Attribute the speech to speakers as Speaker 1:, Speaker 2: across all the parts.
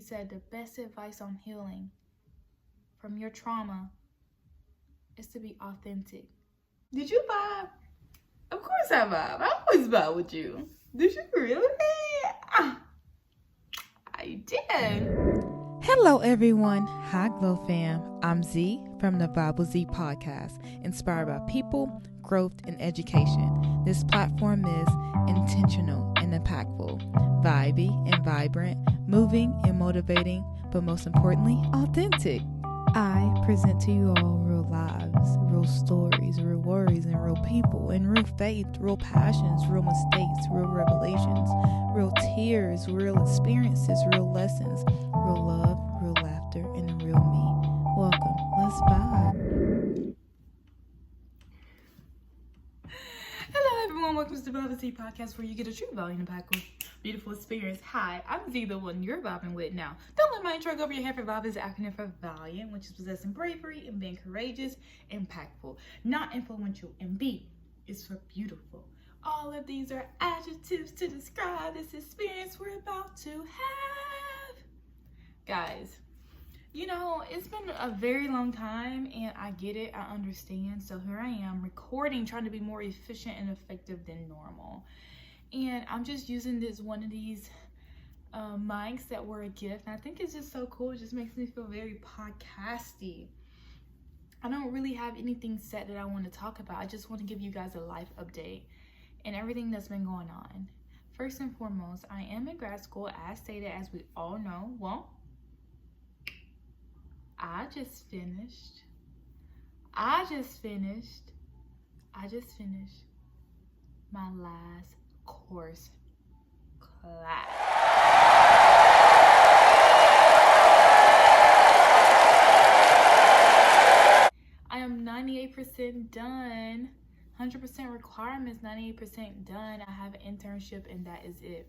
Speaker 1: said the best advice on healing from your trauma is to be authentic. Did you vibe? Of course I vibe. I always vibe with you. Did you really? I did.
Speaker 2: Hello everyone, hi Glow fam. I'm Z from the Vibe with Z podcast, inspired by people, growth, and education. This platform is intentional and impactful, vibey and vibrant, moving and motivating, but most importantly, authentic. I present to you all real lives, real stories, real worries, and real people, and real faith, real passions, real mistakes, real revelations, real tears, real experiences, real lessons, real love, real laughter, and the real me. Welcome. Let's vibe.
Speaker 1: Hello everyone, welcome to the Vibe with Z podcast, where you get a true value and impactful, beautiful experience. Hi, I'm Z, the one you're vibing with now. Don't let my intro go over your head. For Vibe is the acronym for Valiant, which is possessing bravery and being courageous, impactful, not influential, and B is for beautiful. All of these are adjectives to describe this experience we're about to have. Guys, you know, it's been a very long time, and I get it, I understand. So here I am recording, trying to be more efficient and effective than normal. And I'm just using one of these mics that were a gift. And I think it's just so cool. It just makes me feel very podcasty. I don't really have anything set that I want to talk about. I just want to give you guys a life update and everything that's been going on. First and foremost, I am in grad school, as stated, as we all know. Well, I just finished my last course class. I am 98% done. 100% requirements, 98% done. I have an internship and that is it.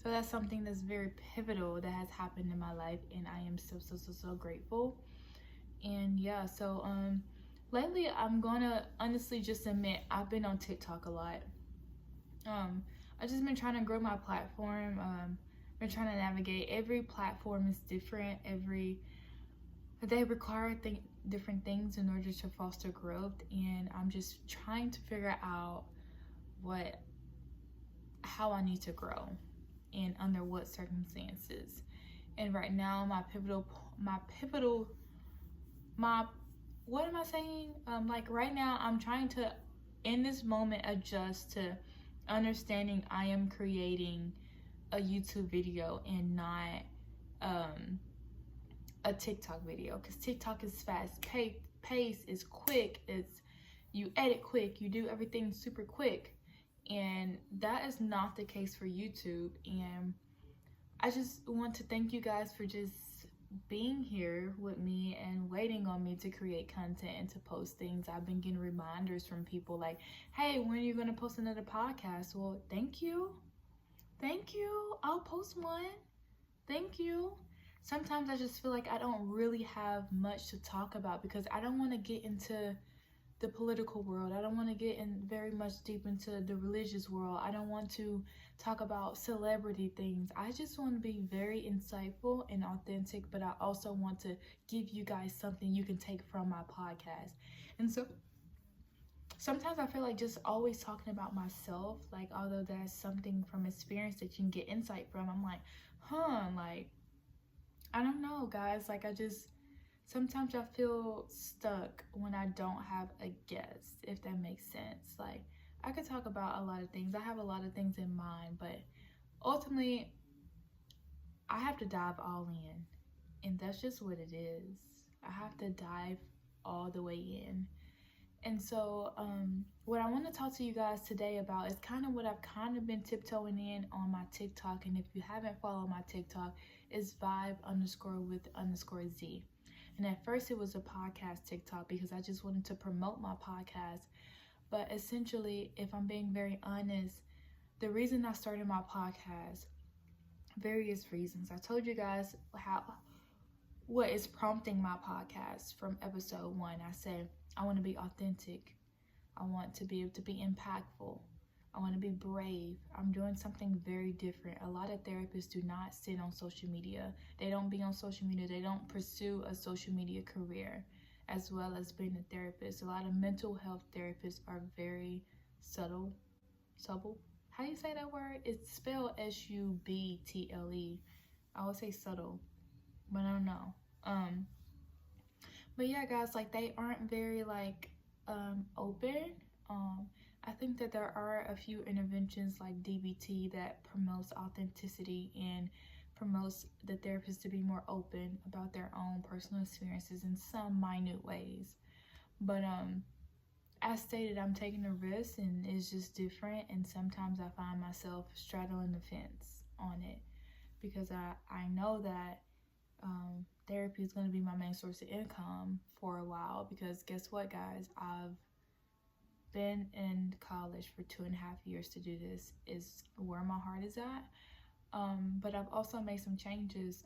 Speaker 1: So that's something that's very pivotal that has happened in my life, and I am so grateful. And yeah, so lately I'm gonna honestly just admit I've been on TikTok a lot. I've just been trying to grow my platform. Been trying to navigate. Every platform is different. They require different things in order to foster growth, and I'm just trying to figure out how I need to grow and under what circumstances. And right now what am I saying? Like right now I'm trying to, in this moment, adjust to understanding I am creating a YouTube video and not a TikTok video, because TikTok is fast pace is quick, you edit quick, you do everything super quick, and that is not the case for YouTube. And I just want to thank you guys for just being here with me and waiting on me to create content and to post things. I've been getting reminders from people like, hey, when are you going to post another podcast? Well, thank you, I'll post one. Thank you. Sometimes I just feel like I don't really have much to talk about because I don't want to get into the political world. I don't want to get in very much deep into the religious world. I don't want to talk about celebrity things. I just want to be very insightful and authentic, but I also want to give you guys something you can take from my podcast. And so sometimes I feel like just always talking about myself, like, although that's something from experience that you can get insight from, I'm like, like, I don't know, guys. Like, sometimes I feel stuck when I don't have a guest, if that makes sense. Like, I could talk about a lot of things. I have a lot of things in mind, but ultimately, I have to dive all in. And that's just what it is. I have to dive all the way in. And so, what I want to talk to you guys today about is kind of what I've kind of been tiptoeing in on my TikTok. And if you haven't followed my TikTok, it's vibe_with_Z. And at first it was a podcast TikTok because I just wanted to promote my podcast. But essentially, if I'm being very honest, the reason I started my podcast, various reasons. I told you guys what is prompting my podcast from episode 1. I said, I want to be authentic. I want to be able to be impactful. I want to be brave. I'm doing something very different. A lot of therapists do not sit on social media. They don't be on social media. They don't pursue a social media career as well as being a therapist. A lot of mental health therapists are very subtle. Subtle? How do you say that word? It's spelled Subtle. I would say subtle, but I don't know. But yeah, guys, like they aren't very like open. I think that there are a few interventions like DBT that promotes authenticity and promotes the therapist to be more open about their own personal experiences in some minute ways. But as stated, I'm taking a risk and it's just different, and sometimes I find myself straddling the fence on it because I know that therapy is going to be my main source of income for a while, because guess what, guys, I've been in college for 2.5 years to do this, is where my heart is at. But I've also made some changes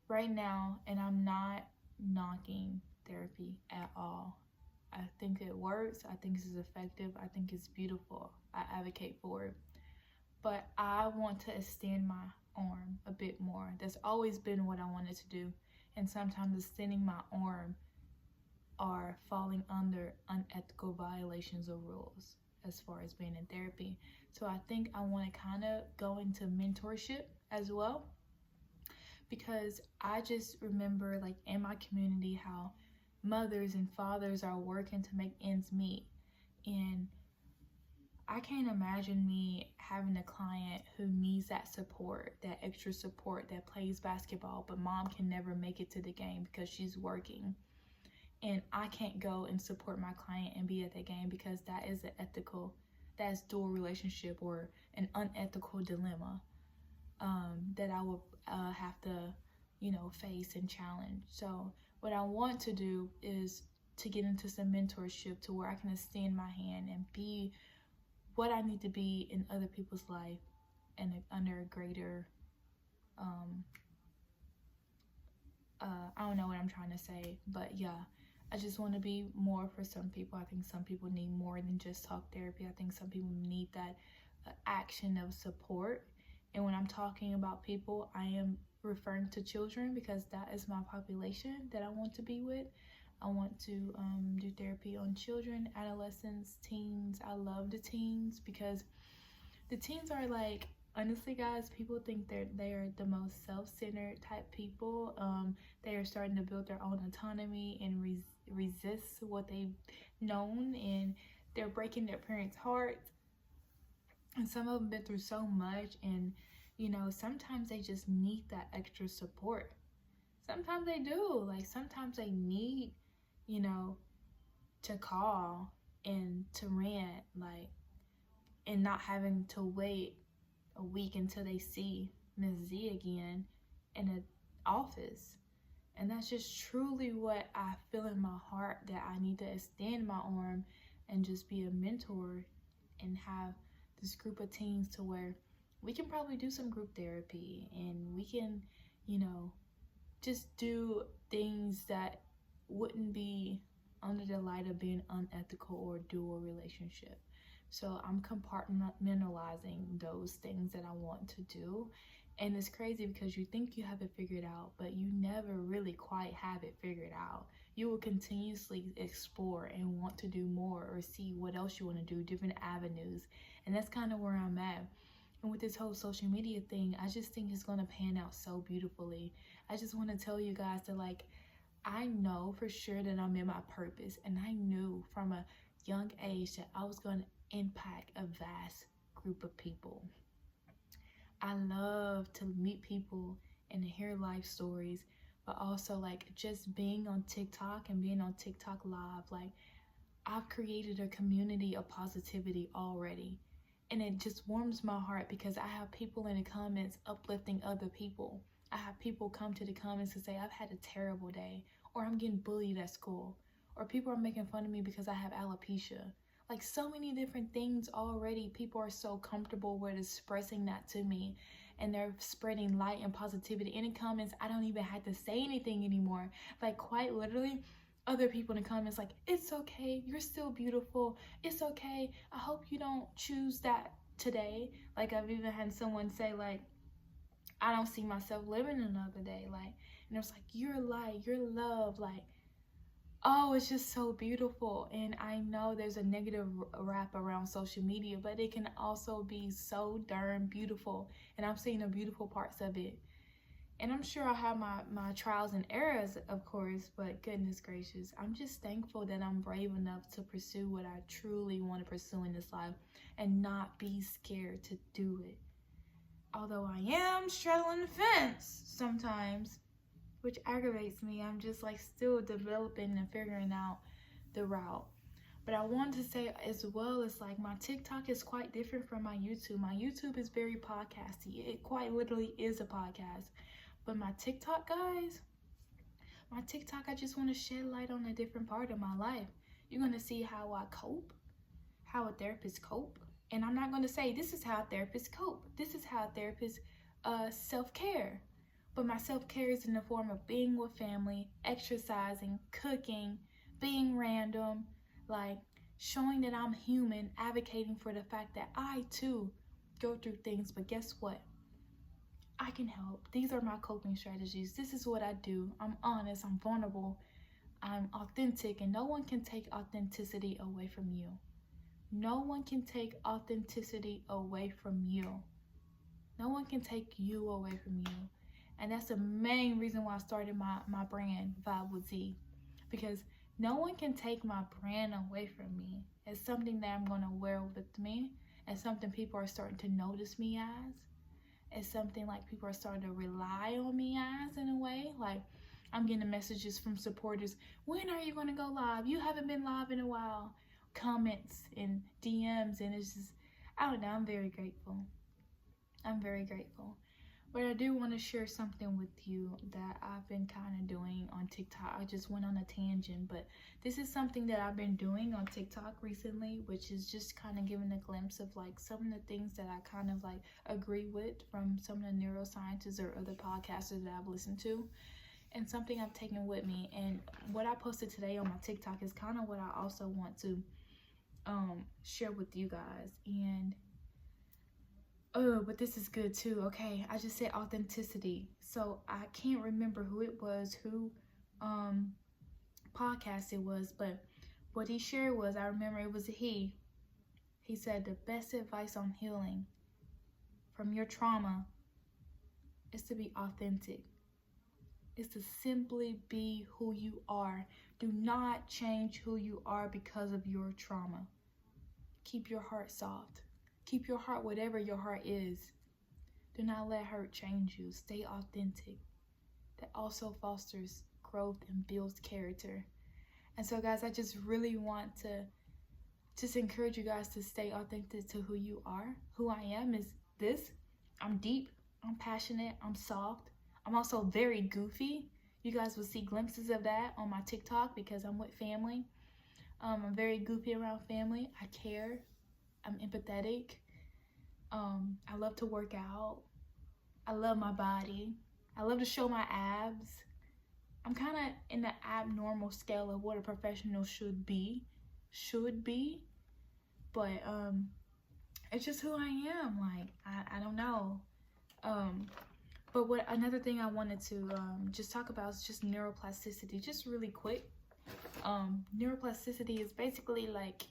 Speaker 1: right now, and I'm not knocking therapy at all. I think it works. I think this is effective. I think it's beautiful. I advocate for it. But I want to extend my arm a bit more. That's always been what I wanted to do. And sometimes extending my arm are falling under unethical violations of rules as far as being in therapy. So I think I want to kind of go into mentorship as well, because I just remember like in my community how mothers and fathers are working to make ends meet, and I can't imagine me having a client who needs that support, that extra support, that plays basketball, but mom can never make it to the game because she's working. And I can't go and support my client and be at that game because that is that's dual relationship or an unethical dilemma that I will have to, face and challenge. So what I want to do is to get into some mentorship to where I can extend my hand and be what I need to be in other people's life and under a greater, I don't know what I'm trying to say, but yeah, I just want to be more for some people. I think some people need more than just talk therapy. I think some people need that action of support. And when I'm talking about people, I am referring to children because that is my population that I want to be with. I want to do therapy on children, adolescents, teens. I love the teens because the teens are like, honestly, guys, people think they are the most self-centered type people. They are starting to build their own autonomy and resist what they've known, and they're breaking their parents' hearts. And some of them been through so much, and sometimes they just need that extra support. Sometimes they do. Like sometimes they need, to call and to rant, like, and not having to wait a week until they see Miss Z again in an office. And that's just truly what I feel in my heart, that I need to extend my arm and just be a mentor and have this group of teens to where we can probably do some group therapy and we can, just do things that wouldn't be under the light of being unethical or dual relationship. So I'm compartmentalizing those things that I want to do. And it's crazy because you think you have it figured out, but you never really quite have it figured out. You will continuously explore and want to do more or see what else you want to do, different avenues. And that's kind of where I'm at. And with this whole social media thing, I just think it's going to pan out so beautifully. I just want to tell you guys that, like, I know for sure that I'm in my purpose. And I knew from a young age that I was going to impact a vast group of people. I love to meet people and to hear life stories, but also like just being on TikTok and being on TikTok live, like I've created a community of positivity already. And it just warms my heart because I have people in the comments uplifting other people. I have people come to the comments and say, I've had a terrible day, or I'm getting bullied at school, or people are making fun of me because I have alopecia. Like so many different things already. People are so comfortable with expressing that to me, and they're spreading light and positivity in the comments. I don't even have to say anything anymore. Like quite literally, other people in the comments like, it's okay, you're still beautiful, it's okay, I hope you don't choose that today. Like, I've even had someone say like, I don't see myself living another day, like, and it was like, you're light, you're love, like, oh, it's just so beautiful. And I know there's a negative rap around social media, but it can also be so darn beautiful, and I'm seeing the beautiful parts of it. And I'm sure I have my trials and errors, of course, but goodness gracious, I'm just thankful that I'm brave enough to pursue what I truly want to pursue in this life and not be scared to do it. Although I am straddling the fence sometimes, which aggravates me. I'm just like still developing and figuring out the route. But I wanted to say as well, it's like my TikTok is quite different from my YouTube. My YouTube is very podcasty. It quite literally is a podcast. But my TikTok, guys, my TikTok, I just want to shed light on a different part of my life. You're going to see how I cope, how a therapist cope. And I'm not going to say this is how therapists cope. This is how therapists self-care. But my self-care is in the form of being with family, exercising, cooking, being random, like showing that I'm human, advocating for the fact that I too go through things. But guess what? I can help. These are my coping strategies. This is what I do. I'm honest, I'm vulnerable, I'm authentic, and no one can take authenticity away from you. No one can take authenticity away from you. No one can take you away from you. And that's the main reason why I started my brand, Vibe with Z. Because no one can take my brand away from me. It's something that I'm going to wear with me. It's something people are starting to notice me as. It's something like people are starting to rely on me as, in a way. Like, I'm getting messages from supporters. When are you going to go live? You haven't been live in a while. Comments and DMs, and it's just, I don't know, I'm very grateful. I'm very grateful. But I do want to share something with you that I've been kind of doing on TikTok. I just went on a tangent, but this is something that I've been doing on TikTok recently, which is just kind of giving a glimpse of like some of the things that I kind of like agree with from some of the neuroscientists or other podcasters that I've listened to, and something I've taken with me. And what I posted today on my TikTok is kind of what I also want to share with you guys. And oh, but this is good too. Okay, I just said authenticity. So I can't remember who it was, who podcast it was, but what he shared was, I remember it was he. He said the best advice on healing from your trauma is to be authentic. Is to simply be who you are. Do not change who you are because of your trauma. Keep your heart soft. Keep your heart whatever your heart is. Do not let hurt change you. Stay authentic. That also fosters growth and builds character. And so, guys, I just really want to just encourage you guys to stay authentic to who you are. Who I am is this. I'm deep. I'm passionate. I'm soft. I'm also very goofy. You guys will see glimpses of that on my TikTok because I'm with family. I'm very goofy around family. I care. I'm empathetic. I love to work out. I love my body. I love to show my abs. I'm kind of in the abnormal scale of what a professional should be. But it's just who I am. Like, I don't know. But what another thing I wanted to just talk about is just neuroplasticity, just really quick. Neuroplasticity is basically like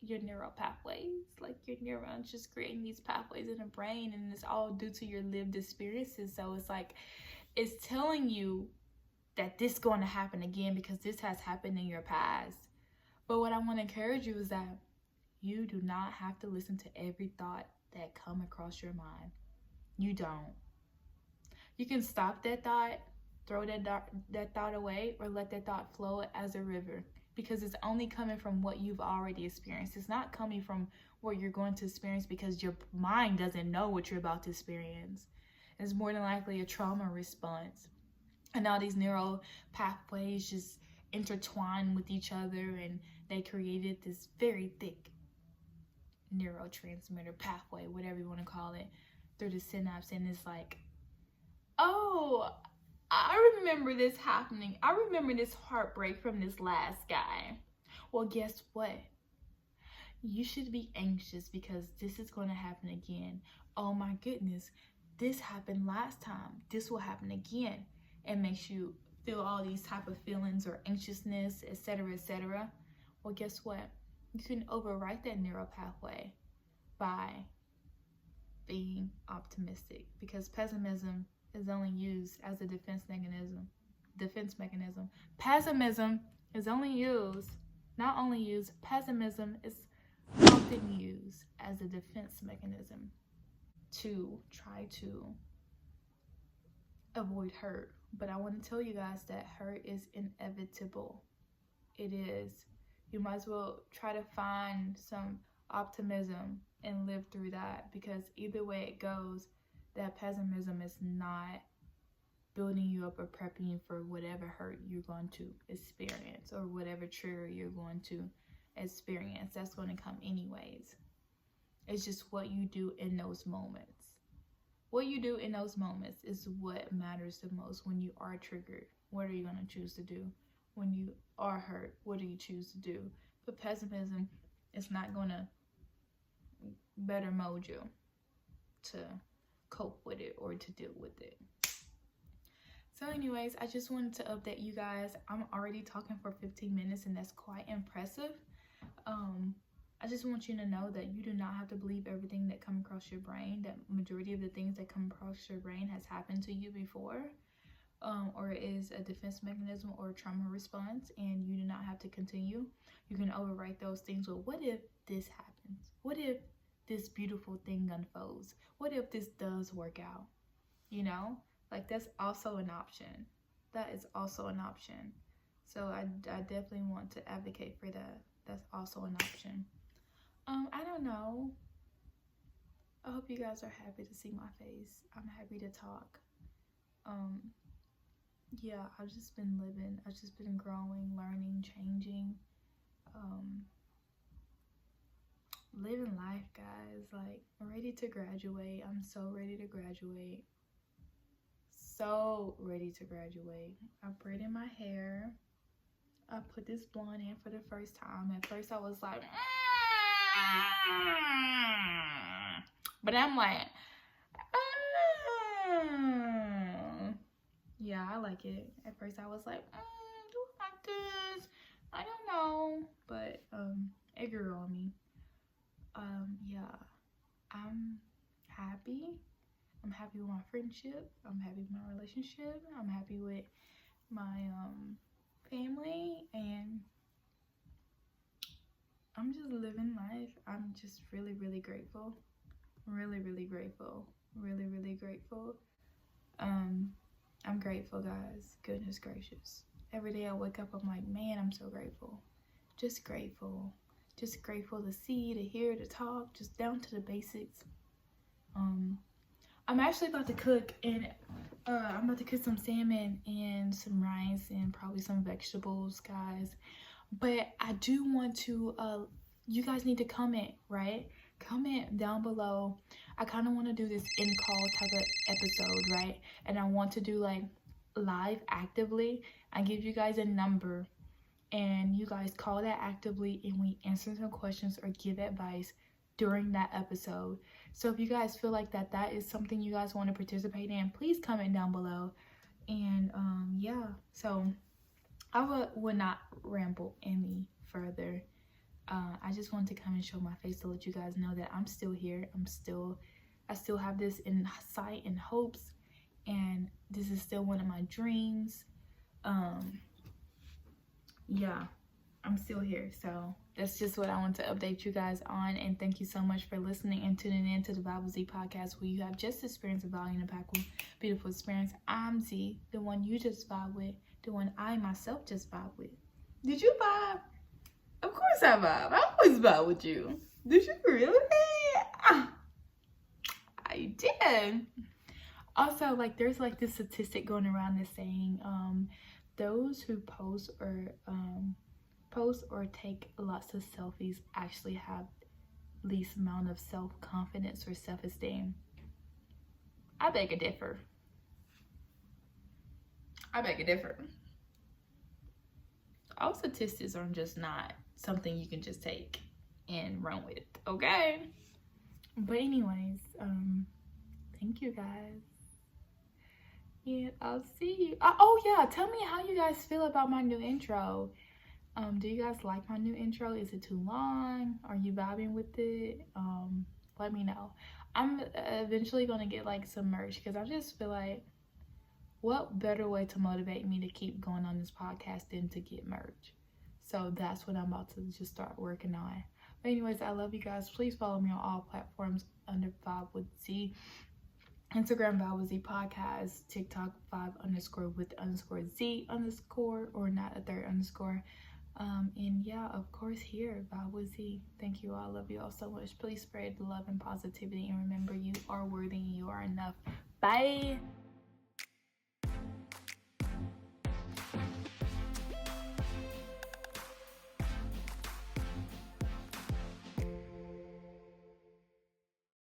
Speaker 1: your neural pathways, like your neurons just creating these pathways in the brain, and it's all due to your lived experiences. So it's like, it's telling you that this is going to happen again because this has happened in your past. But what I want to encourage you is that you do not have to listen to every thought that come across your mind. You don't. You can stop that thought, throw that thought away, or let that thought flow as a river, because it's only coming from what you've already experienced. It's not coming from what you're going to experience because your mind doesn't know what you're about to experience. It's more than likely a trauma response. And now these neural pathways just intertwine with each other, and they created this very thick neurotransmitter pathway, whatever you want to call it, through the synapse. And it's like, oh, I remember this happening. I remember this heartbreak from this last guy. Well, guess what? You should be anxious because this is going to happen again. Oh my goodness, this happened last time. This will happen again. It makes you feel all these type of feelings or anxiousness, etc., etc. Well, guess what? You can overwrite that neural pathway by being optimistic, because pessimism is only used as a defense mechanism. Pessimism is only used, not only used, pessimism is often used as a defense mechanism to try to avoid hurt. But I want to tell you guys that hurt is inevitable. It is. You might as well try to find some optimism and live through that, because either way it goes, that pessimism is not building you up or prepping you for whatever hurt you're going to experience or whatever trigger you're going to experience. That's going to come anyways. It's just what you do in those moments. What you do in those moments is what matters the most. When you are triggered, what are you going to choose to do? When you are hurt, what do you choose to do? But pessimism is not going to better mold you to cope with it or to deal with it. So anyways, I just wanted to update you guys. I'm already talking for 15 minutes and that's quite impressive. I just want you to know that you do not have to believe everything that comes across your brain. That majority of the things that come across your brain has happened to you before, or is a defense mechanism or a trauma response, and you do not have to continue. You can overwrite those things with, what if this happens? What if this beautiful thing unfolds? What if this does work out? You know, like that's also an option. That is also an option. So I definitely want to advocate for that. That's also an option. I don't know. I hope you guys are happy to see my face. I'm happy to talk. Yeah, I've just been living. I've just been growing, learning, changing. Living life, guys. Like, I'm ready to graduate. I'm so ready to graduate. So ready to graduate. I braided my hair. I put this blonde in for the first time. At first I was like, but I'm like, yeah, I like it. At first I was like, do I like this? I don't know, but it grew on me. Yeah, I'm happy. I'm happy with my friendship. I'm happy with my relationship. I'm happy with my family, and I'm just living life. I'm just really, really grateful. Really, really grateful. Really, really grateful. I'm grateful, guys. Goodness gracious. Every day I wake up, I'm like, man, I'm so grateful. Just grateful. Just grateful to see, to hear, to talk, just down to the basics. I'm actually about to cook, and I'm about to cook some salmon and some rice and probably some vegetables, guys. But I do want to, you guys need to comment, right? Comment down below. I kind of want to do this in-call type of episode, right? And I want to do like live actively. I give you guys a number, and you guys call that actively, and we answer some questions or give advice during that episode. So if you guys feel like that is something you guys want to participate in, please comment down below. And yeah, so I would not ramble any further. I just wanted to come and show my face to let you guys know that I'm still here. I still have this in sight and hopes, and this is still one of my dreams. Yeah, I'm still here. So that's just what I want to update you guys on. And thank you so much for listening and tuning in to the Bible Z podcast, where you have just experienced a value and impactful, beautiful experience. I'm Z, the one you just vibe with, the one I myself just vibe with. Did you vibe? Of course I vibe. I always vibe with you. Did you really? I did. Also, like, there's like this statistic going around that's saying those who post or take lots of selfies actually have least amount of self-confidence or self-esteem. I beg to differ. I beg to differ. All statistics are just not something you can just take and run with, okay? But anyways, thank you guys. And I'll see you. Oh yeah, tell me how you guys feel about my new intro. Do you guys like my new intro? Is it too long? Are you vibing with it? Let me know. I'm eventually gonna get like some merch because I just feel like what better way to motivate me to keep going on this podcast than to get merch. So that's what I'm about to just start working on. But anyways, I love you guys. Please follow me on all platforms under Vibe with Z. Instagram Vibe with Z podcast, TikTok Vibe_with_Z_ or not a third underscore. And yeah, of course here, Vibe with Z. Thank you all. I love you all so much. Please spread love and positivity, and remember, you are worthy and you are enough. Bye.